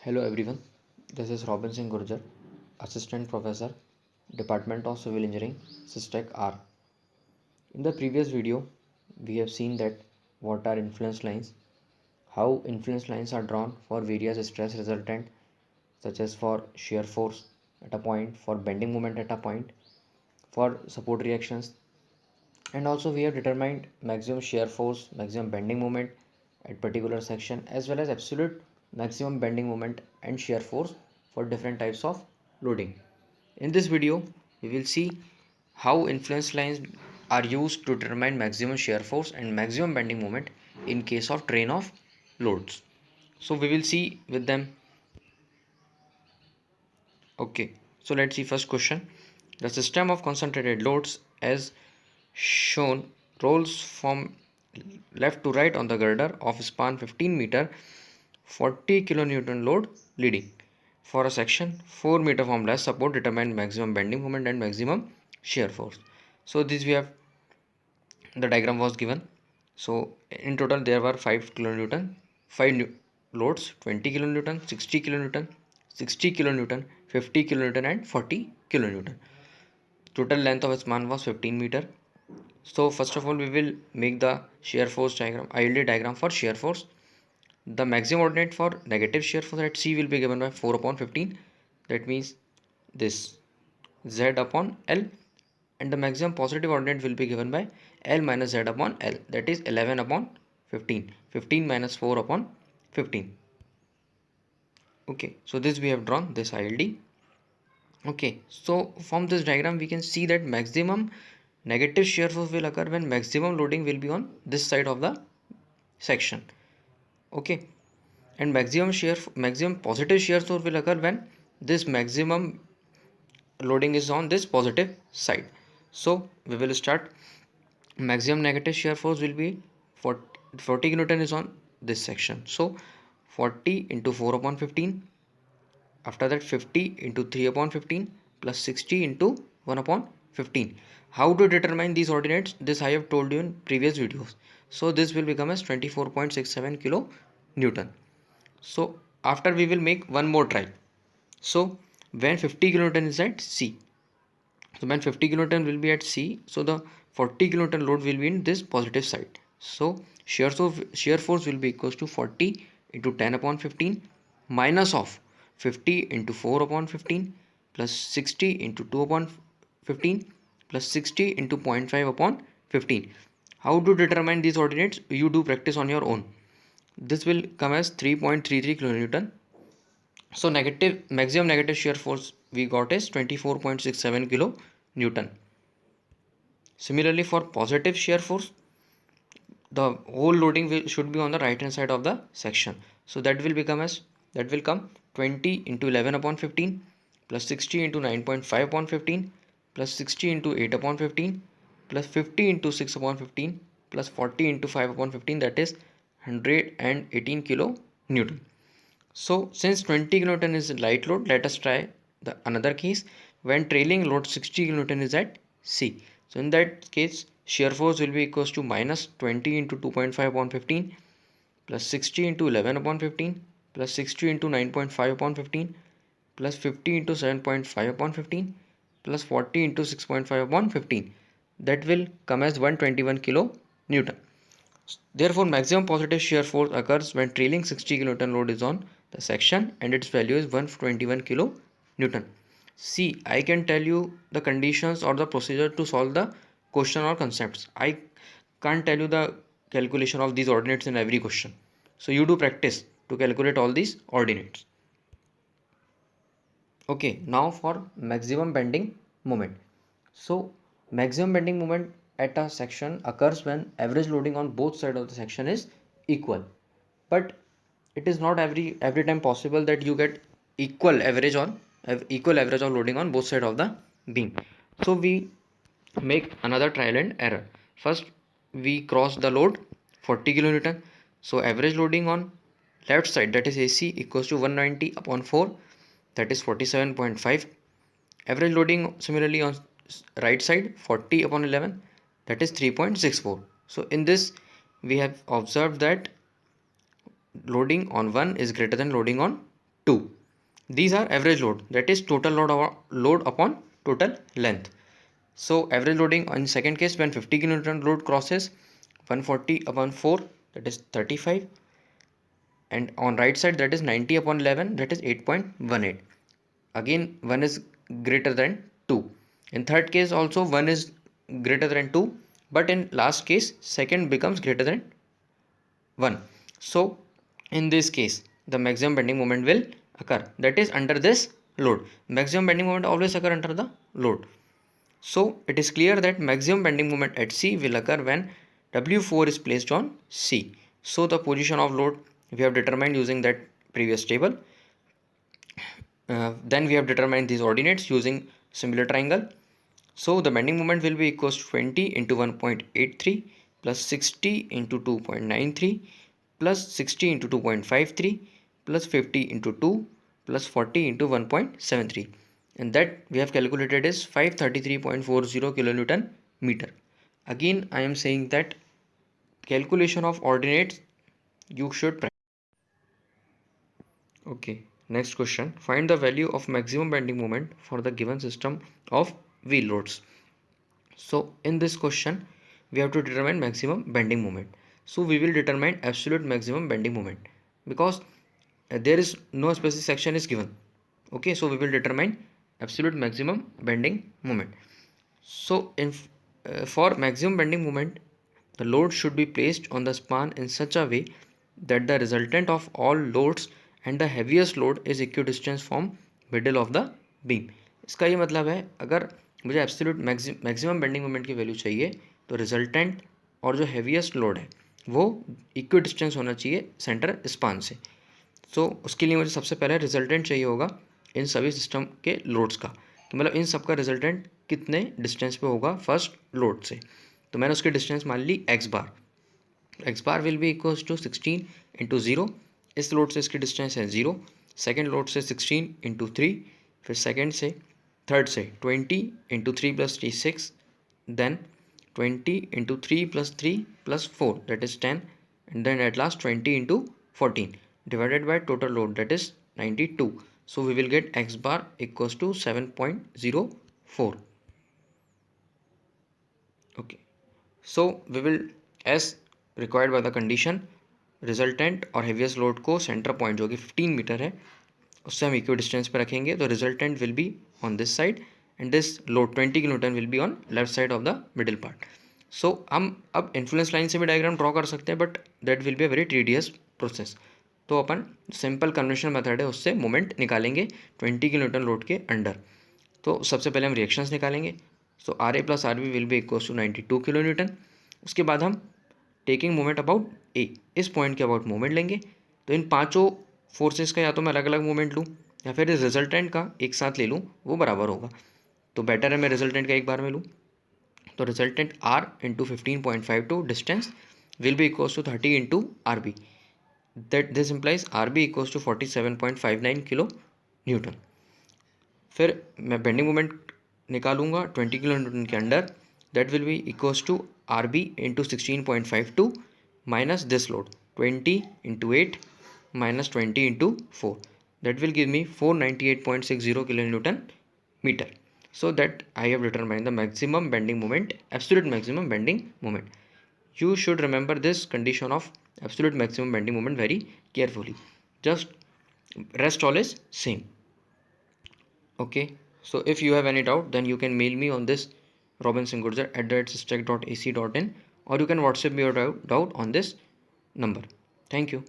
Hello everyone, this is Robin Gurjar, Assistant Professor, Department of Civil Engineering, SISTec-R. In the previous video, we have seen that what are influence lines, how influence lines are drawn for various stress resultant such as for shear force at a point, for bending moment at a point, for support reactions, and also we have determined maximum shear force, maximum bending moment at particular section, as well as absolute maximum bending moment and shear force for different types of loading. In this video we will see how influence lines are used to determine maximum shear force and maximum bending moment in case of train of loads. So we will see with them. Okay, so let's see first question. The system of concentrated loads as shown rolls from left to right on the girder of span 15 meter, 40 kilonewton load leading. For a section 4 meter from less support, determine maximum bending moment and maximum shear force. So this we have, the diagram was given. So in total there were 5 kilonewton, 5 loads, 20 kilonewton, 60 kilonewton, 60 kilonewton, 50 kilonewton and 40 kilonewton. Total length of span was 15 meter. So first of all we will make the shear force diagram, ILD diagram for shear force. The maximum ordinate for negative shear force at C will be given by 4 upon 15. That means this Z upon L, and the maximum positive ordinate will be given by L minus Z upon L, that is 11 upon 15. 15 minus 4 upon 15. Okay, so this we have drawn this ILD. Okay, so from this diagram we can see that maximum negative shear force will occur when maximum loading will be on this side of the section. Okay, and maximum positive shear force will occur when this maximum loading is on this positive side. So we will start. Maximum negative shear force will be 40 Newton is on this section. So 40 into 4 upon 15. After that 50 into 3 upon 15 plus 60 into 1 upon 15. How to determine these ordinates? This I have told you in previous videos. So this will become as 24.67 kilo Newton. So after we will make one more try. So when 50 kilonewton is at C, so when 50 kilonewton will be at C, so the 40 kilonewton load will be in this positive side. So shear force will be equals to 40 into 10 upon 15 minus of 50 into 4 upon 15 plus 60 into 2 upon 15 plus 60 into 0.5 upon 15. How to determine these ordinates? You do practice on your own. This will come as 3.33 kilonewton. So maximum negative shear force we got is 24.67 kilo Newton. Similarly, for positive shear force, the whole loading should be on the right hand side of the section. So that will come 20 into 11 upon 15 plus 60 into 9.5 upon 15 plus 60 into 8 upon 15 plus 50 into 6 upon 15 plus 40 into 5 upon 15, that is 118 kilo Newton. So since 20 kilonewton is light load, let us try the another case when trailing load 60 kilonewton is at C. So in that case, shear force will be equals to minus 20 into 2.5 upon 15 plus 60 into 11 upon 15 plus 60 into 9.5 upon 15 plus 50 into 7.5 upon 15 plus 40 into 6.5 upon 15. That will come as 121 kilo Newton. Therefore, maximum positive shear force occurs when trailing 60 kN load is on the section and its value is 121 kN. See, I can tell you the conditions or the procedure to solve the question or concepts. I can't tell you the calculation of these ordinates in every question. So you do practice to calculate all these ordinates. Okay, now for maximum bending moment. So maximum bending moment at a section occurs when average loading on both sides of the section is equal. But it is not every time possible that you get equal average of loading on both sides of the beam. So we make another trial and error. First we cross the load 40 kilonewton. So average loading on left side, that is AC, equals to 190 upon 4, that is 47.5. Average loading similarly on right side 40 upon 11, that is 3.64. So in this we have observed that loading on 1 is greater than loading on 2. These are average load, that is total load upon total length. So average loading in second case, when 50 kN load crosses 140 upon 4, that is 35, and on right side, that is 90 upon 11, that is 8.18. Again 1 is greater than 2. In third case also 1 is greater than 2, but in last case second becomes greater than 1. So in this case the maximum bending moment will occur, that is under this load. Maximum bending moment always occur under the load. So it is clear that maximum bending moment at C will occur when W4 is placed on C. So the position of load we have determined using that previous table. Then we have determined these ordinates using similar triangle. So the bending moment will be equals to 20 into 1.83 plus 60 into 2.93 plus 60 into 2.53 plus 50 into 2 plus 40 into 1.73, and that we have calculated is 533.40 kilonewton meter. Again I am saying that calculation of ordinates you should practice. Okay, next question. Find the value of maximum bending moment for the given system of wheel loads. So in this question, we have to determine maximum bending moment. So we will determine absolute maximum bending moment because there is no specific section is given. Okay, so we will determine absolute maximum bending moment. So for maximum bending moment, the load should be placed on the span in such a way that the resultant of all loads and the heaviest load is equidistant from middle of the beam. इसका ये मतलब है, अगर मुझे absolute maximum bending moment की value चाहिए तो resultant और जो हैवीएस्ट लोड है वो इक्वी डिस्टेंस होना चाहिए सेंटर स्पान से. तो उसके लिए मुझे सबसे पहले रिजल्टेंट चाहिए होगा इन सभी सिस्टम के लोड्स का, कि मतलब इन सब का रिजल्टेंट कितने डिस्टेंस पे होगा फर्स्ट लोड से. तो मैंने उसकी डिस्टेंस मान ली X bar. X bar will be equals to 16 into 0. इस लोड से इसकी डिस्टेंस है 0. सेकेंड लोड से 16 इंटू 3, फिर सेकेंड से थर्ड से 20 into 3 plus 3 6, then 20 into 3 plus 3 plus 4 that is 10, and then at last 20 into 14 divided by total load, that is 92. So we will get x bar equals to 7.04. Okay, so we will, as required by the condition, resultant और heaviest load को centre point जो कि 15 metre है उससे हम equi distance पे रखेंगे. तो resultant will be on this side and this load 20 kilonewton will be on left side of the middle part. So हम अब इन्फ्लुएंस लाइन से भी डायग्राम ड्रॉ कर सकते हैं, but that will be a very tedious process. तो अपन simple conventional method है उससे मोमेंट निकालेंगे 20 किलोन्यूटन लोड के अंडर. तो सबसे पहले हम रिएक्शंस निकालेंगे. So R A plus R B will be equals to 92 kilo newton. उसके बाद हम टेकिंग मोमेंट अबाउट ए, इस पॉइंट के अबाउट मोमेंट लेंगे. तो इन पांचों फोर्सेस का या तो मैं अलग अलग मोमेंट लूँ या फिर इस रिजल्टेंट का एक साथ ले लूँ, वो बराबर होगा. तो बेटर है मैं रिजल्टेंट का एक बार में लूँ. तो resultant R into 15.52 distance will be equals to 30 into R B. That this implies R B equals to 47.59 kilo newton. फिर मैं बेंडिंग मोमेंट निकालूंगा 20 किलो न्यूटन के अंडर. That will be equals to R B into 16.52 minus this load 20 into 8 minus 20 into 4, that will give me 498.60 kilonewton meter. So that I have determined the maximum bending moment, absolute maximum bending moment. You should remember this condition of absolute maximum bending moment very carefully. Just rest all is same. Okay, so if you have any doubt then you can mail me on this robinsinggurjar@sistec.ac.in, or you can WhatsApp me your doubt on this number. Thank you.